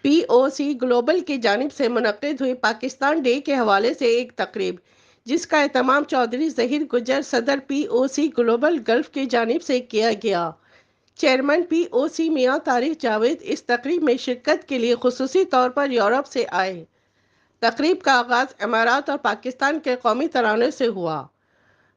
POC global की जानिब से मुनक्किद हुई पाकिस्तान डे के हवाले से एक तकरीब, जिसका एहतमाम चौधरी ज़हीर गुज्जर सदर पीओसी ग्लोबल गल्फ की जानिब से किया गया। चेयरमैन पीओसी मियां तारिक जावेद इस तकरीब में शिरकत के लिए खुसूसी तौर पर यूरोप से आए। तकरीब का आगाज़ इमारात और पाकिस्तान के कौमी तराने से हुआ।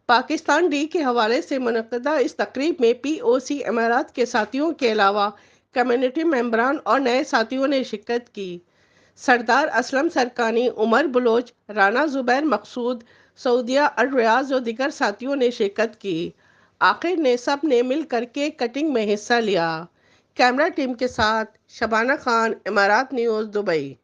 पाकिस्तान डे के हवाले से मुनक्किदा इस तकरीब में पीओसी इमारात के साथियों के अलावा कम्युनिटी मेंबरान और नए साथियों ने शिरकत की। सरदार असलम सरकानी, उमर बलोच, राना जुबैर मकसूद, सऊदिया अल रियाज और दिगर साथियों ने शिरकत की। आखिर ने सब ने मिलकर केक कटिंग में हिस्सा लिया। कैमरा टीम के साथ शबाना खान, इमारात न्यूज़, दुबई।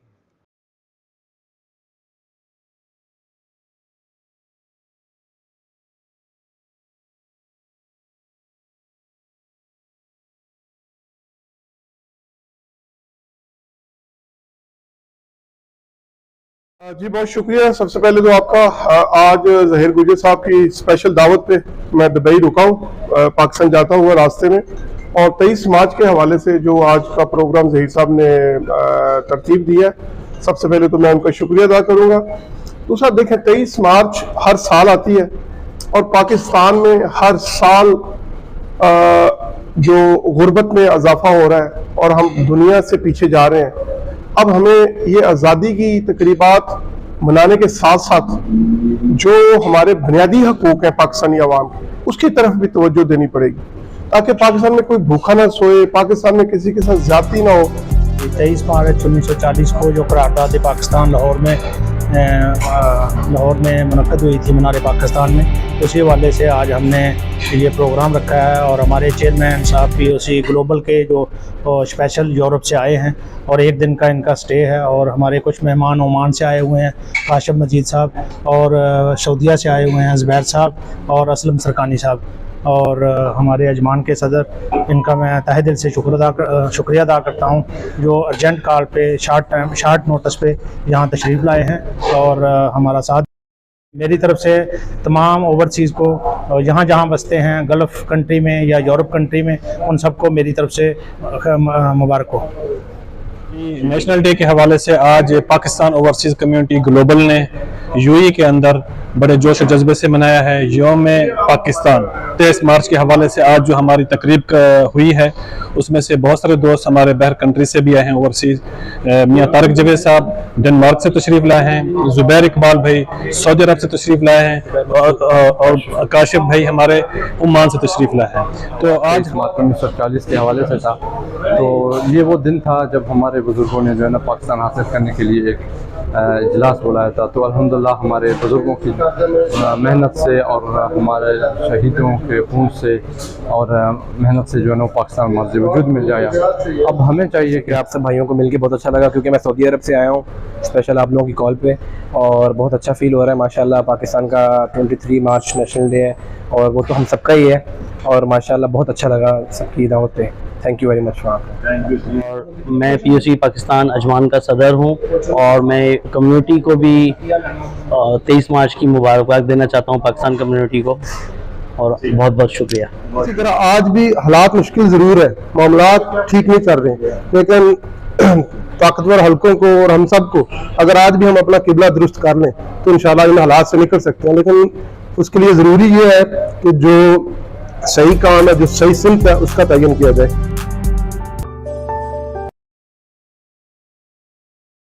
जी बहुत शुक्रिया। सबसे पहले तो आपका आज ज़हीर गुज्जर साहब की स्पेशल दावत पे मैं दुबई रुका हूँ, पाकिस्तान जाता हुआ रास्ते में। और 23 मार्च के हवाले से जो आज का प्रोग्राम ज़हीर साहब ने तरतीब दिया है, सबसे पहले तो मैं उनका शुक्रिया अदा करूँगा। दूसरा देखें, 23 मार्च हर साल आती है और पाकिस्तान में हर साल जो गुर्बत में इजाफा हो रहा है और हम दुनिया से पीछे जा रहे हैं। अब हमें ये आज़ादी की तकरीबात मनाने के साथ साथ जो हमारे बुनियादी हकूक़ हैं पाकिस्तानी अवाम के, उसकी तरफ भी तवज्जो देनी पड़ेगी, ताकि पाकिस्तान में कोई भूखा ना सोए, पाकिस्तान में किसी के साथ ज्यादती ना हो। 23 मार्च 1940 को जो करारदाद पाकिस्तान लाहौर में मुनक़्क़िद हुई थी मीनार पाकिस्तान में, उसी हवाले से आज हमने ये प्रोग्राम रखा है। और हमारे चेयरमैन साहब पीओसी ग्लोबल के जो स्पेशल यूरोप से आए हैं और एक दिन का इनका स्टे है। और हमारे कुछ मेहमान ओमान से आए हुए हैं, काशिफ मजीद साहब, और सऊदिया से आए हुए हैं ज़ुबैर साहब और असलम सरकानी साहब, और हमारे अजमान के सदर, इनका मैं तहे दिल से शुक्रिया अदा करता हूँ जो अर्जेंट कॉल पे शार्ट नोटिस पे यहाँ तशरीफ़ लाए हैं और हमारा साथ। मेरी तरफ से तमाम ओवरसीज़ को जहाँ जहाँ बसते हैं गल्फ़ कंट्री में या यूरोप कंट्री में, उन सबको मेरी तरफ से मुबारक हो। नेशनल डे के हवाले से आज पाकिस्तान ओवरसीज़ कम्युनिटी ग्लोबल ने यूएई के अंदर बड़े जोश और जज्बे से मनाया है यौम पाकिस्तान। 23 मार्च के हवाले से आज जो हमारी तकरीब हुई है, उसमें से बहुत सारे दोस्त हमारे बहर कंट्री से भी आए हैं ओवरसीज़। मियां तारिक जावेद साहब डेनमार्क से तशरीफ़ लाए हैं, ज़ुबैर इकबाल भाई सऊदी अरब से तशरीफ़ लाए हैं, और काशिफ भाई हमारे उम्मान से तशरीफ़ लाए हैं। तो आज 1940 के हवाले से था, तो ये वो दिन था जब हमारे बुज़ुर्गों ने जो है ना पाकिस्तान हासिल करने के लिए एक इजलास बुलाया था। तो अल्हम्दुलिल्लाह हमारे बुज़ुर्गों की मेहनत से और हमारे शहीदों के खून से और मेहनत से जो है ना पाकिस्तान मर्ज़ वजूद में जाया। अब हमें चाहिए कि आप सब भाइयों को मिलके बहुत अच्छा लगा, क्योंकि मैं सऊदी अरब से आया हूँ स्पेशल आप लोगों की कॉल पे, और बहुत अच्छा फील हो रहा है माशाल्लाह। पाकिस्तान का 23 मार्च नेशनल डे है और वो तो हम सबका ही है, और माशाल्लाह बहुत अच्छा लगा सबकी दावत पे। Thank you very much. और मैं पीओसी पाकिस्तान अजमान का सदर हूं, और मैं कम्युनिटी को भी 23 मार्च की मुबारकबाद देना चाहता हूं, पाकिस्तान कम्युनिटी को, और बहुत बहुत शुक्रिया। इसी तरह आज भी हालात मुश्किल ज़रूर है, मामलात ठीक नहीं चल रहे, लेकिन ताकतवर हलकों को और हम सब को अगर आज भी हम अपना किबला दुरुस्त कर लें तो इंशाल्लाह इन हालात से निकल सकते हैं। लेकिन उसके लिए ज़रूरी ये है कि जो सही काम है, जो सही सिमत है, उसका तयन किया जाए।